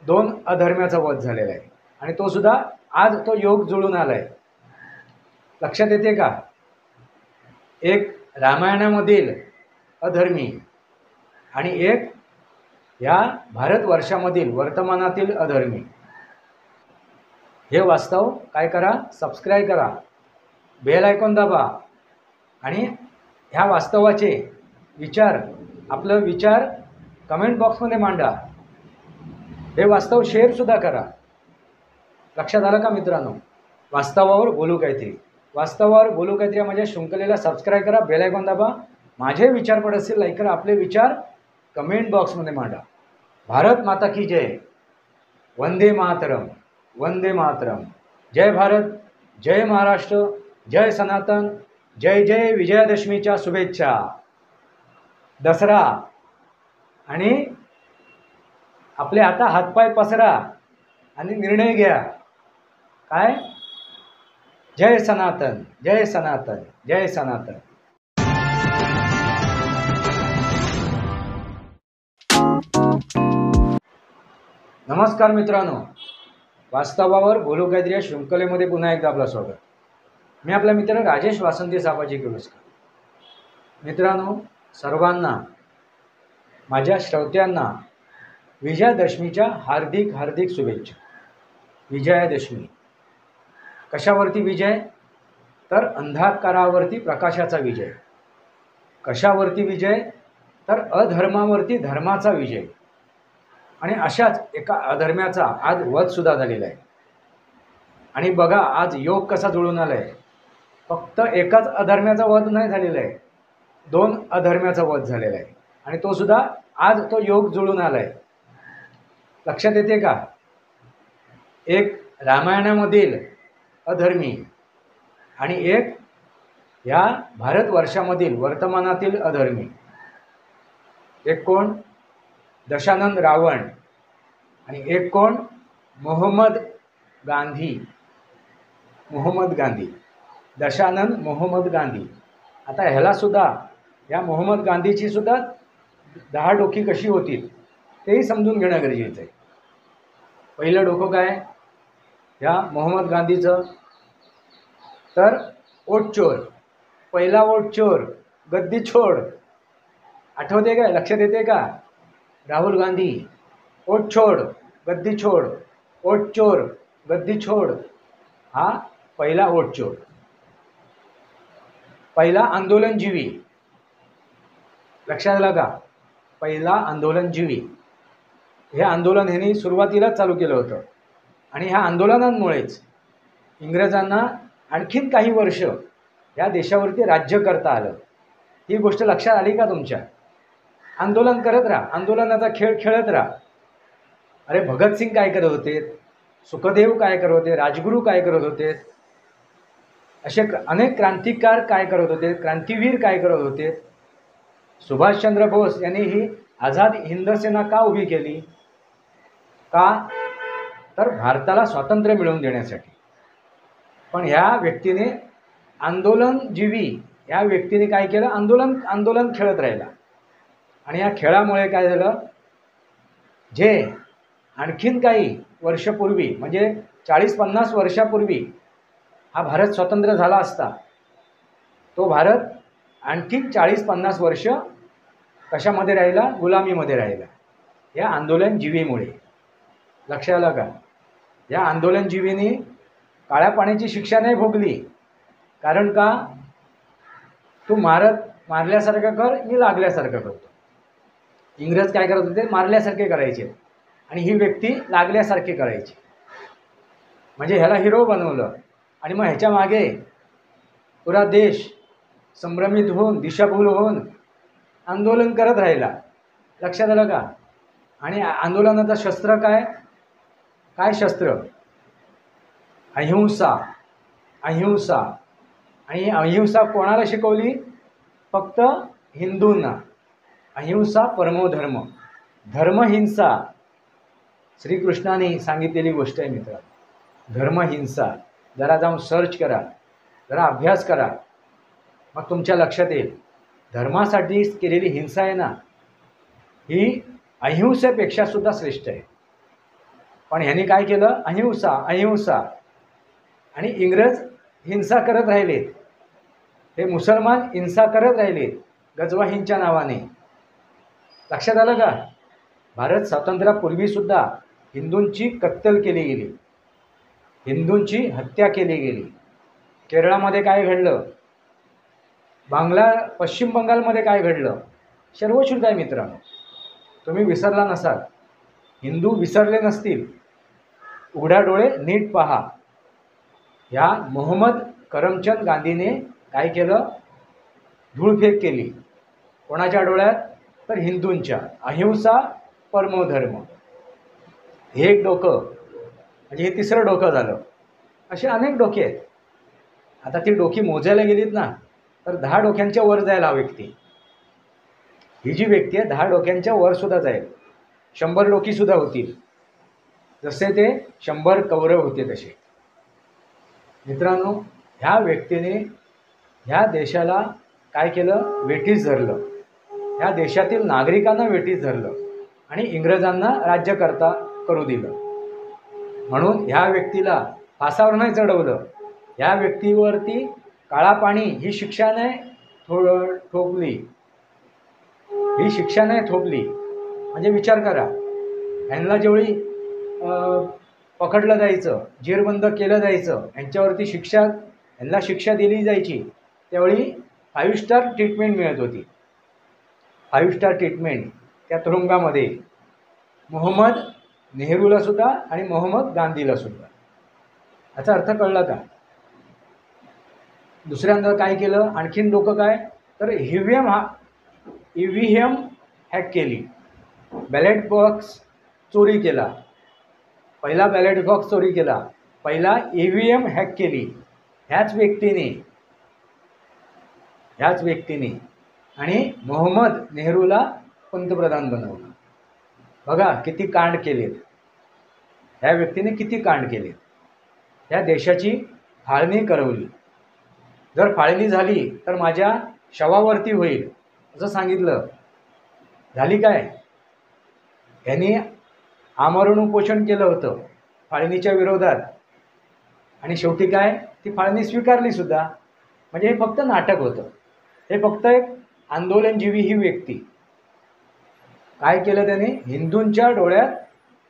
दोन अधर्म्याचा वध झालेला आहे आणि तो सुद्धा आज तो योग जुळून आलाय. लक्षात येते का? एक रामायणामधील अधर्मी आणि एक या भारतवर्षामधील वर्तमानातील अधर्मी. हे वास्तव काय करा, सबस्क्राईब करा, बेल आयकॉन दाबा आणि ह्या वास्तवाचे विचार, आपलं विचार कमेंट बॉक्समध्ये मांडा. हे वास्तव शेअर सुद्धा करा. लक्षात आलं का मित्रांनो? वास्तवावर बोलू काहीतरी, वास्तवावर बोलू काहीतरी म्हणजे शृंखलेला सबस्क्राईब करा, बेल आयकॉन दाबा, माझे विचार पडत असतील लाईक करा, आपले विचार कमेंट बॉक्समध्ये मांडा. भारत माता की जय. वंदे मातरम, वंदे मातरम. जय भारत, जय महाराष्ट्र, जय सनातन, जय जय. विजयादशमीच्या शुभेच्छा. दसरा आणि आपले आता हातपाय पसरा आणि निर्णय घ्या. काय? जय सनातन, जय सनातन, जय सनातन. नमस्कार मित्रांनो, वास्तवावर बोलू काहीतरी या शृंखलेमध्ये पुन्हा एकदा आपलं स्वागत. मी आपला मित्र राजेश वासंती साबाजी किर्लोस्कर. मित्रांनो, सर्वांना, माझ्या श्रोत्यांना विजयादशमीच्या हार्दिक हार्दिक शुभेच्छा. विजयादशमी कशावरती विजय? तर अंधकारावरती प्रकाशाचा विजय. कशावरती विजय? तर अधर्मावरती धर्माचा विजय. आणि अशाच एका अधर्म्याचा आज वध सुद्धा झालेला आहे. आणि बघा आज योग कसा जुळून आला आहे. फक्त एकाच अधर्म्याचा वध नाही झालेला आहे, दोन अधर्म्याचा वध झालेला आहे आणि तो सुद्धा आज तो योग जुळून आला आहे. लक्षात येते का? एक रामायणामधील अधर्मी आणि एक या भारतवर्षामधील वर्तमानातील अधर्मी. एक कोण? दशानंद रावण आणि एक कोण? मोहम्मद गांधी. मोहम्मद गांधी, दशानंद मोहम्मद गांधी. आता ह्याला सुद्धा, या मोहम्मद गांधीची सुद्धा 10 डोकी कशी होती तेही समजून घेणं गरजेचं आहे. पहिलं डोकं काय ह्या मोहम्मद गांधीचं? तर ओटचोर. पहिला ओटचोर, गद्दी छोड. आठवते काय? लक्षात येते का? राहुल गांधी, ओटछोड गद्दी छोड, ओटचोर गद्दी छोड. हा पहिला ओटचोर, पहिला आंदोलनजीवी. लक्षात आलं का? पहिला आंदोलनजीवी. हे आंदोलन ह्यांनी सुरुवातीलाच चालू केलं होतं आणि ह्या आंदोलनांमुळेच इंग्रजांना आणखीन काही वर्ष या देशावरती राज्य करता आलं. ही गोष्ट लक्षात आली का तुमच्या? आंदोलन करत राहा, आंदोलनाचा खेळ खेळत राहा. अरे भगतसिंग काय करत होते, सुखदेव काय करत होते, राजगुरू काय करत होते, असे अनेक क्रांतिकार काय करत होते, क्रांतिवीर काय करत होते. सुभाषचंद्र बोस यांनी ही आझाद हिंद सेना का उभी केली? का? तर भारताला स्वातंत्र्य मिळवून देण्यासाठी. पण ह्या व्यक्तीने, आंदोलनजीवी या व्यक्तीने काय केलं? आंदोलन खेळत राहिला. आणि या खेळामुळे काय झालं? जे आणखीन काही वर्षपूर्वी म्हणजे 40-50 वर्षापूर्वी हा भारत स्वतंत्र झाला असता, तो भारत आणखीन 40-50 वर्ष कशामध्ये राहिला? गुलामीमध्ये राहिला, या आंदोलनजीवीमुळे. लक्षात आलं का? या आंदोलनजीवींनी काळ्या पाण्याची शिक्षा नाही भोगली. कारण का? तू मारल्यासारखं कर, मी लागल्यासारखं करतो. इंग्रज काय करत होते? मारल्यासारखे करायचे आणि ही व्यक्ती लागल्यासारखे करायची. म्हणजे ह्याला हिरो बनवलं आणि मग ह्याच्या मागे पुरा देश संभ्रमित होऊन, दिशाभूल होऊन आंदोलन करत राहिला. लक्षात आलं का? आणि आंदोलनाचं शस्त्र काय? काय शस्त्र? अहिंसा. अहिंसा. आणि अहिंसा कोणाला शिकवली? फक्त हिंदूंना. अहिंसा परमो धर्म. धर्महिंसा श्रीकृष्णाने सांगितलेली गोष्ट आहे मित्रांनो. धर्महिंसा. जरा जाऊन सर्च करा, जरा अभ्यास करा, मग तुमच्या लक्षात येईल. धर्मासाठी केलेली हिंसा आहे ना, ही अहिंसेपेक्षा सुद्धा श्रेष्ठ आहे. पण ह्यांनी काय केलं, अहिंसा अहिंसा, आणि इंग्रज हिंसा करत राहिलेत, हे मुसलमान हिंसा करत राहिलेत गजवाहींच्या नावाने. लक्षात आलं का? भारत स्वातंत्र्यापूर्वीसुद्धा हिंदूंची कत्तल केली गेली, हिंदूंची हत्या केली गेली. केरळामध्ये काय घडलं, पश्चिम बंगालमध्ये काय घडलं, सर्वश्रुत आहे मित्रांनो. तुम्ही विसरला नसाल, हिंदू विसरले नसतील. उघडा डोळे नीट पहा. ह्या मोहम्मद करमचंद गांधीने काय केलं, धूळफेक केली. कोणाच्या डोळ्यात? तर हिंदूंच्या. अहिंसा परमो धर्म, हे एक डोकं, म्हणजे हे तिसरं डोकं झालं. असे अनेक डोके आहेत. आता ती डोकी मोजायला गेलीत ना, तर 10 डोक्यांच्या वर जायला हा व्यक्ती. ही जी व्यक्ती आहे 10 डोक्यांच्या वर सुद्धा जाईल. 100 डोकीसुद्धा होतील, जसे ते 100 कौरव होते तसे. मित्रांनो, ह्या व्यक्तीने ह्या देशाला काय केलं, वेठीस धरलं. ह्या देशातील नागरिकांना वेठीस धरलं आणि इंग्रजांना राज्यकर्ता करू दिलं. म्हणून ह्या व्यक्तीला फासावर नाही चढवलं. ह्या व्यक्तीवरती काळा पाणी ही शिक्षा नाही ठोकली, ही शिक्षा नाही थोपली. म्हणजे विचार करा, ह्यांना जेवढी पकडलं जायचं, जेरबंद केलं जायचं, यांच्यावरती ह्यांना शिक्षा दिली जायची, त्यावेळी 5 स्टार ट्रीटमेंट मिळत होती. 5 स्टार ट्रीटमेंट त्या तुरुंगामध्ये मोहम्मद नेहरूला सुद्धा आणि मोहम्मद गांधीला सुद्धा. याचा अर्थ कळला का? दुसऱ्यांदा काय केलं, आणखीन डोकं काय, तर EVM हॅक केली, बॅलेट बॉक्स चोरी केला. पहिला बॅलेट बॉक्स चोरी केला, पहिला EVM हॅक केली ह्याच व्यक्तीने आणि मोहम्मद नेहरूला पंतप्रधान बनवलं. बघा किती कांड केलेत ह्या व्यक्तीने, किती कांड केले. ह्या देशाची फाळणी करवली. जर फाळणी झाली तर माझ्या शवावरती होईल असं सांगितलं. झाली काय? यांनी आमरण उपोषण केलं होतं फाळणीच्या विरोधात, आणि शेवटी काय, ती फाळणी स्वीकारली सुद्धा. म्हणजे हे फक्त नाटक होतं, हे फक्त एक आंदोलनजीवी ही व्यक्ती. काय केलं त्याने, हिंदूंच्या डोळ्यात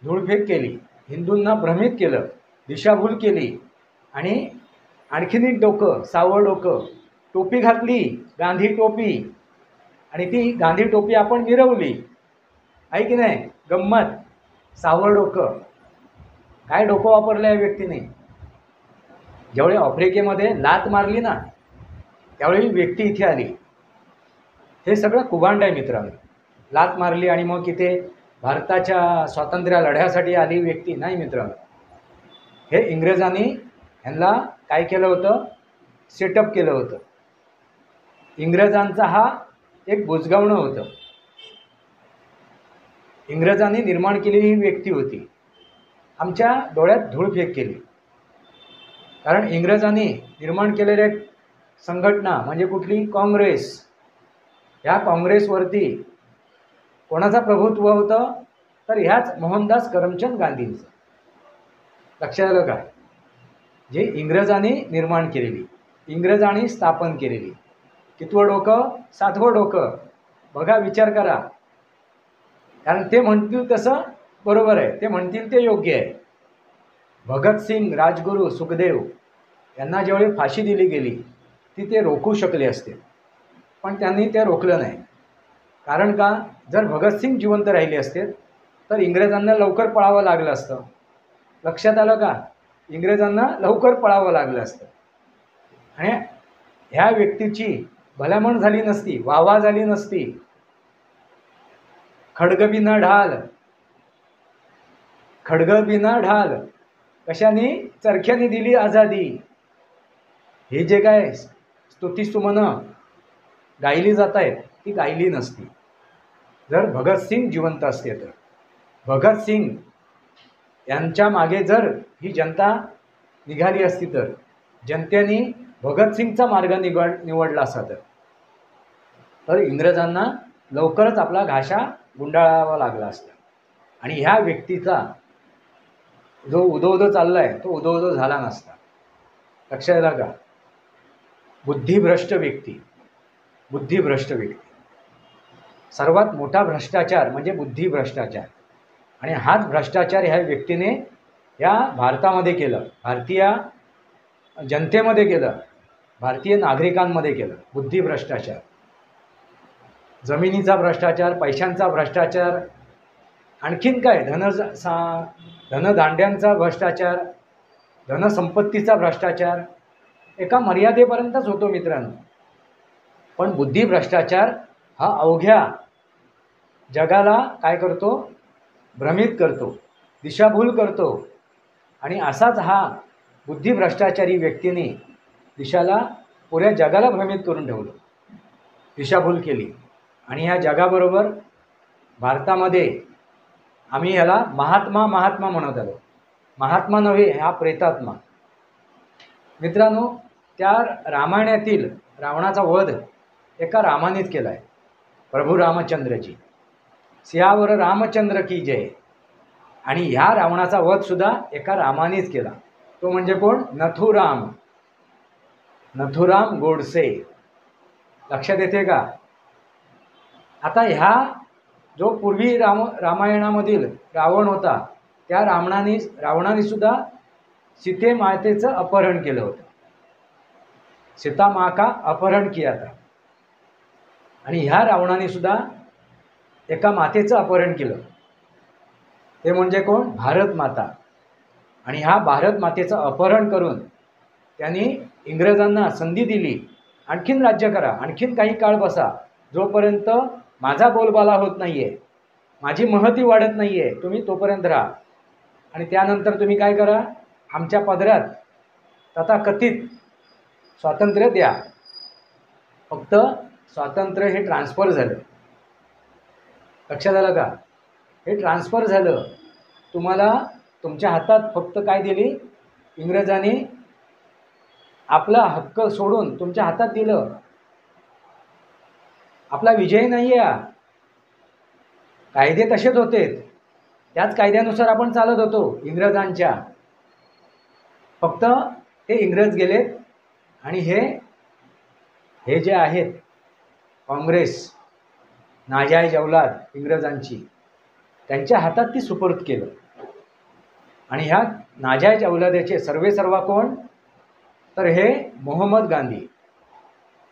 धूळफेक केली, हिंदूंना भ्रमित केलं, दिशाभूल केली. आणि आणखीन एक डोकं, सावळ डोकं, टोपी घातली, गांधी टोपी, आणि ती गांधी टोपी आपण मिरवली, आहे की नाही? गंमत. सावळ डोकं. काय डोकं वापरलं या व्यक्तीने? ज्यावेळी आफ्रिकेमध्ये लात मारली ना, त्यावेळी व्यक्ती इथे आली. हे सगळं कुभांड आहे मित्रांनो. लात मारली आणि मग इथे भारताच्या स्वातंत्र्य लढ्यासाठी आली व्यक्ती नाही मित्रांनो. हे इंग्रजांनी ह्यांना काय केलं होतं, सेटअप केलं होतं. इंग्रजांचा हा एक बुजगावणं होतं. इंग्रजांनी निर्माण केलेली ही व्यक्ती होती. आमच्या डोळ्यात धूळफेक केली. कारण इंग्रजांनी निर्माण केलेल्या संघटना म्हणजे कुठली, काँग्रेस. ह्या काँग्रेसवरती कोणाचं प्रभुत्व होतं, तर ह्याच मोहनदास करमचंद गांधींचं. लक्षात आलं का? जे इंग्रजांनी निर्माण केलेली, इंग्रजांनी स्थापन केलेली. कितवं डोकं? 7वं डोकं. बघा, विचार करा. कारण ते म्हणतील तसं बरोबर आहे, ते म्हणतील ते योग्य आहे. भगतसिंग, राजगुरू, सुखदेव यांना ज्यावेळी फाशी दिली गेली ती ते रोखू शकले असते, पण त्यांनी ते रोखलं नाही. कारण का? जर भगतसिंग जिवंत राहिले असते तर इंग्रजांना लवकर पळावं लागलं असतं. लक्षात आलं का? इंग्रजांना लवकर पळावं लागलं असतं आणि ह्या व्यक्तीची भलामण झाली नसती, वाहवा झाली नसती. खडगबिना ढाल, खडगबिना ढाल, कशाने? चरख्याने दिली आझादी. हे जे काय स्तुतीसुमनं गायली जात आहेत ती गायली नसती जर भगतसिंग जिवंत असते तर. भगतसिंग यांच्या मागे जर ही जनता निघाली असती तर, जनतेने भगतसिंगचा मार्ग निवडला असता तर इंग्रजांना लवकरच आपला घाशा गुंडाळावा लागला असता. आणि ह्या व्यक्तीचा जो उदो उदो चाललाय तो उदो उदो झाला नसता. लक्षात आला का? बुद्धिभ्रष्ट व्यक्ती, बुद्धिभ्रष्ट व्यक्ती. सर्वात मोठा भ्रष्टाचार म्हणजे बुद्धिभ्रष्टाचार. आणि हाच भ्रष्टाचार ह्या व्यक्तीने या भारतामध्ये केलं, भारतीय जनतेमध्ये केलं, भारतीय नागरिकांमध्ये केलं. बुद्धिभ्रष्टाचार, जमिनीचा भ्रष्टाचार, पैशांचा भ्रष्टाचार, आणखीन काय धनदांड्यांचा भ्रष्टाचार, धनसंपत्तीचा भ्रष्टाचार एका मर्यादेपर्यंतच होतो मित्रांनो. पण बुद्धिभ्रष्टाचार हा अवघ्या जगाला काय करतो? भ्रमित करतो, दिशाभूल करतो. आणि असाच हा बुद्धिभ्रष्टाचारी व्यक्तीने दिशाला पुऱ्या जगाला भ्रमित करून ठेवलं, दिशाभूल केली. आणि ह्या जगाबरोबर भारतामध्ये आम्ही ह्याला महात्मा महात्मा म्हणत आलो. महात्मा नव्हे, हा प्रेतात्मा. मित्रांनो, त्या रामायणातील रावणाचा वध एका रामानेच केला आहे, प्रभू रामचंद्रजी. सियावर रामचंद्र की जय. आणि ह्या रावणाचा वधसुद्धा एका रामानेच केला. तो म्हणजे कोण? नथुराम, नथुराम गोडसे. लक्षात येते का? आता ह्या जो पूर्वी रामायणामधील रावण होता, त्या रावणाने सुद्धा सीते मातेचं अपहरण केलं होतं. सीता माँ का अपहरण किया था. आणि ह्या रावणाने सुद्धा एका मातेचं अपहरण केलं. ते म्हणजे कोण? भारत माता. आणि ह्या भारत मातेचं अपहरण करून त्यांनी इंग्रजांना संधी दिली, आणखीन राज्य करा, आणखीन काही काळ बसा, जोपर्यंत माझा बोलबाला होत नाही आहे, माझी महती वाढत नाही आहे, तुम्ही तोपर्यंत राहा. आणि त्यानंतर तुम्ही काय करा? आमच्या पदरात तथाकथित स्वातंत्र्य द्या. फक्त स्वातंत्र्य हे ट्रान्सफर झालं. लक्षात आलं का? हे ट्रान्सफर झालं. तुम्हाला तुमच्या हातात फक्त काय दिली? इंग्रजांनी आपला हक्क सोडून तुमच्या हातात दिलं. आपला विजय नाही आहे. कायदे तसेच होते, त्याच कायद्यानुसार आपण चालत होतो इंग्रजांच्या. फक्त ते इंग्रज गेलेत आणि हे जे आहेत काँग्रेस, नाजायज औलाद इंग्रजांची, त्यांच्या हातात ती सुपूर्द केलं. आणि ह्या नाजायज औलादाचे सर्वेसर्वा कोण? तर हे मोहम्मद गांधी,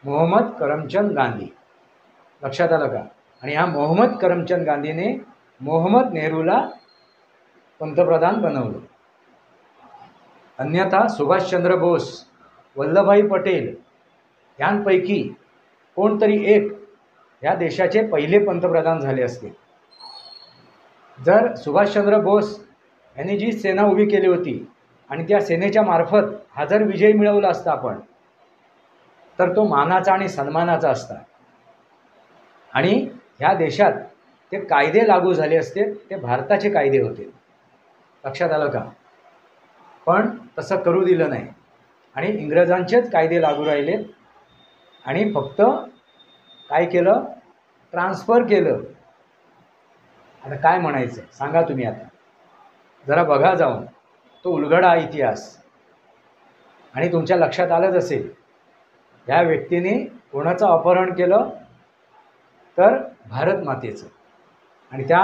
मोहम्मद करमचंद गांधी. लक्षात आलं का? आणि ह्या मोहम्मद करमचंद गांधीने मोहम्मद नेहरूला पंतप्रधान बनवलं. अन्यथा सुभाषचंद्र बोस, वल्लभभाई पटेल यांपैकी कोणतरी एक या देशाचे पहिले पंतप्रधान झाले असते. जर सुभाषचंद्र बोस यांनी जी सेना उभी केली होती आणि त्या सेनेच्या मार्फत हा जर विजय मिळवला असता आपण, तर तो मानाचा आणि सन्मानाचा असता. आणि ह्या देशात ते कायदे लागू झाले असते, ते भारताचे कायदे होते. लक्षात आलं का? पण तसं करू दिलं नाही आणि इंग्रजांचेच कायदे लागू राहिले. आणि फक्त काय केलं? ट्रान्सफर केलं. आता काय म्हणायचं सांगा तुम्ही? आता जरा बघा जाऊन तो उलगडा इतिहास, आणि तुमच्या लक्षात आलंच असेल ह्या व्यक्तीने कोणाचं अपहरण केलं? तर भारत मातेचं. आणि त्या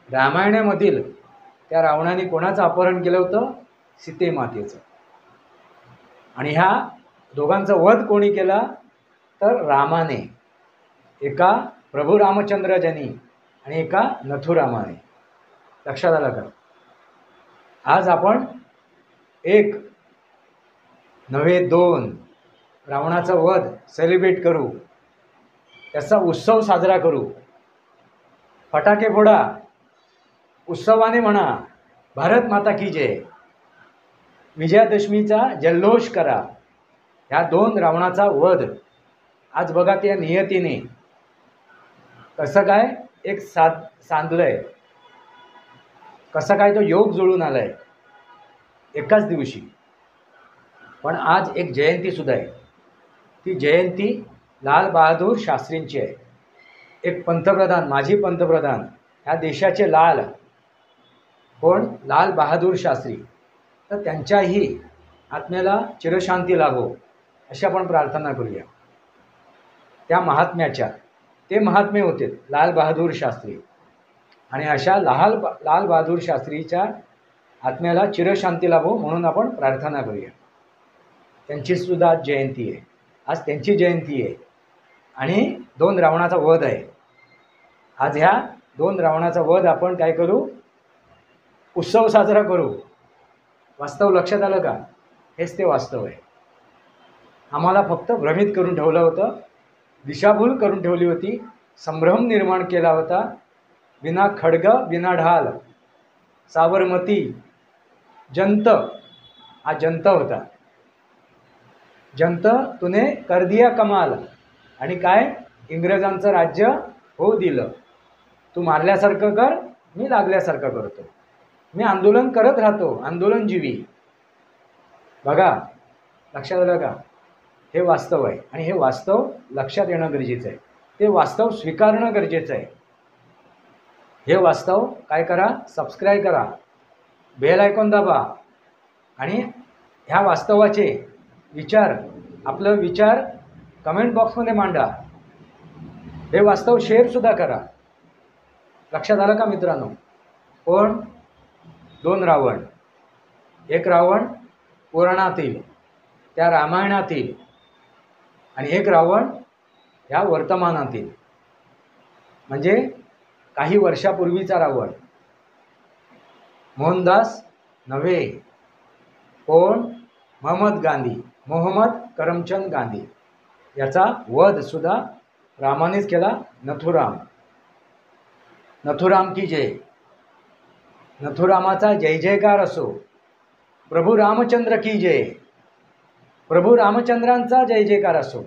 रामायणामधील त्या रावणाने कोणाचं अपहरण केलं होतं? सीते मातेचं. आणि ह्या दोघांचा वध कोणी केला? तर रामाने. एका प्रभू रामचंद्रजांनी आणि एका नथुरामाने. लक्षात आलं का? आज आपण एक नव्हे दोन रावणाचा वध सेलिब्रेट करू, त्याचा उत्सव साजरा करू, फटाके फोडा, उत्सवाने म्हणा भारत माता की जय, विजयादशमीचा जल्लोष करा. ह्या दोन रावणाचा वध आज बघा त्या नियतीने कसं काय एक सांधलंय, कसं काय तो योग जुळून आलाय एकाच दिवशी. पण आज एक जयंतीसुद्धा आहे. ती जयंती लाल बहादूर शास्त्रींची आहे. एक पंतप्रधान, माजी पंतप्रधान, ह्या देशाचे लाल, कोण? लाल बहादूर शास्त्री. तर त्यांच्याही आत्म्याला चिरशांती लाभो अशी आपण प्रार्थना करूया. त्या महात्म्याच्या, ते महात्मे होते लाल बहादूर शास्त्री, आणि अशा लाल बहादूर शास्त्रीच्या आत्म्याला चिरशांती लाभो म्हणून आपण प्रार्थना करूया. त्यांची सुद्धा आज जयंती आहे. आज त्यांची जयंती आहे आणि 2 रावणाचा वध आहे. आज ह्या 2 रावणाचा वध आपण काय करू? उत्सव साजरा करू. वास्तव लक्षात आलं का? हेच ते वास्तव आहे. आम्हाला फक्त भ्रमित करून ठेवलं होतं, दिशाभूल करून ठेवली होती, संभ्रम निर्माण केला होता. विना खड्ग विना ढाल साबरमती जंत, हा जंत होता. जंत तूने कर दिया कमाल, आणि काय? इंग्रजांचं राज्य होऊ दिलं. तू मारल्यासारखं कर, मी लागल्यासारखं करतो, मी आंदोलन करत राहतो, आंदोलनजीवी. बघा, लक्षात आलं का? हे वास्तव आहे आणि हे वास्तव लक्षात येणं गरजेचं आहे. ते वास्तव स्वीकारणं गरजेचं आहे. हे वास्तव काय करा? सबस्क्राईब करा, बेल आयकॉन दाबा, आणि ह्या वास्तवाचे विचार, आपलं विचार कमेंट बॉक्समध्ये मांडा. हे वास्तव शेअरसुद्धा करा. लक्षात आलं का मित्रांनो? कोण? 2 रावण. एक रावण पुराणातील, त्या रामायणातील, आणि एक रावण ह्या वर्तमानातील, म्हणजे काही वर्षापूर्वीचा रावण. मोहनदास नव्हे, कोण? मोहम्मद करमचंद गांधी. याचा वधसुद्धा रामानेच केला. नथुराम की जय. नथुरामाचा जय जयकार असो. प्रभू रामचंद्र की जय. प्रभू रामचंद्रांचा जय जयकार असो.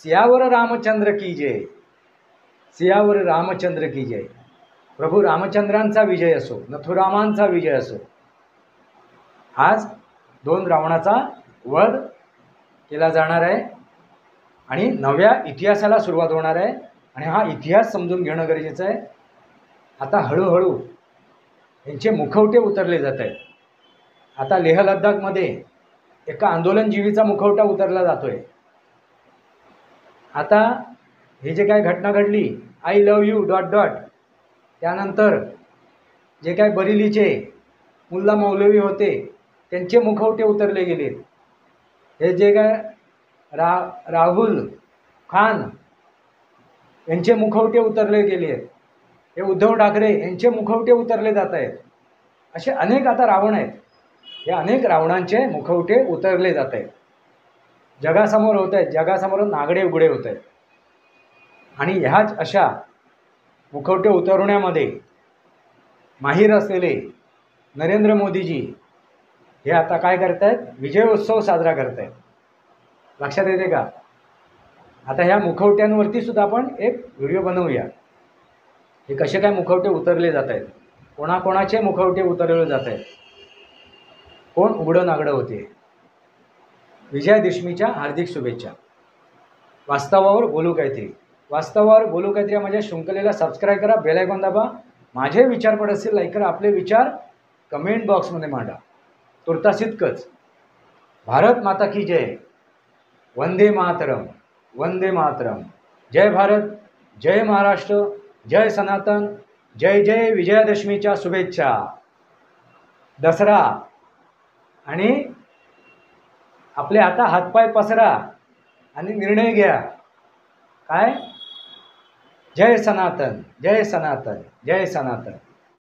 सियावर रामचंद्र की जय. सियावर रामचंद्र की जय. प्रभू रामचंद्रांचा विजय असो, नथुरामांचा विजय असो. आज 2 रावणाचा वध केला जाणार आहे आणि नव्या इतिहासाला सुरुवात होणार आहे. आणि हा इतिहास समजून घेणं गरजेचं आहे. आता हळूहळू यांचे मुखवटे उतरले जात आहेत. आता लेह लडाखमध्ये एका आंदोलनजीवीचा मुखवटा उतरला जातोय. आता हे जे काय घटना घडली, आय लव्ह यू ... त्यानंतर जे काय बरेलीचे मुल्ला मौलवी होते त्यांचे मुखवटे उतरले गेले. हे जे काय राहुल खान यांचे मुखवटे उतरले गेले. हे उद्धव ठाकरे यांचे मुखवटे उतरले जात आहेत. असे अनेक आता रावण आहेत. या अनेक रावणांचे मुखवटे उतरले जात आहेत. जगासमोर होत आहेत. जगासमोर नागडे उघडे होत आहेत. आणि ह्याच अशा मुखवटे उतरवण्यामध्ये माहीर असलेले नरेंद्र मोदीजी हे आता काय करत आहेत? विजय उत्सव साजरा करत आहेत. लक्षात येते का? आता ह्या मुखवट्यांवरती सुद्धा आपण एक व्हिडिओ बनवूया. हे कसे काय मुखवटे उतरले जात आहेत, कोणाकोणाचे मुखवटे उतरवले जात आहेत, कोण उघडं नागडं होते. विजयादशमीच्या हार्दिक शुभेच्छा. वास्तवावर बोलू काहीतरी. वास्तवावर बोलू काहीतरी माझ्या शृंखलेला सबस्क्राईब करा, बेल आयकॉन दाबा. माझे विचार पडत असतील लाईक करा. आपले विचार कमेंट बॉक्समध्ये मांडा. तुर्तास इतकंच. भारत माता की जय. वंदे मातरम, वंदे मातरम. जय भारत, जय महाराष्ट्र, जय सनातन, जय जय. विजयादशमीच्या शुभेच्छा. दसरा आणि आपले आता हातपाय पसरा आणि निर्णय घ्या. काय? जय सनातन, जय सनातन, जय सनातन.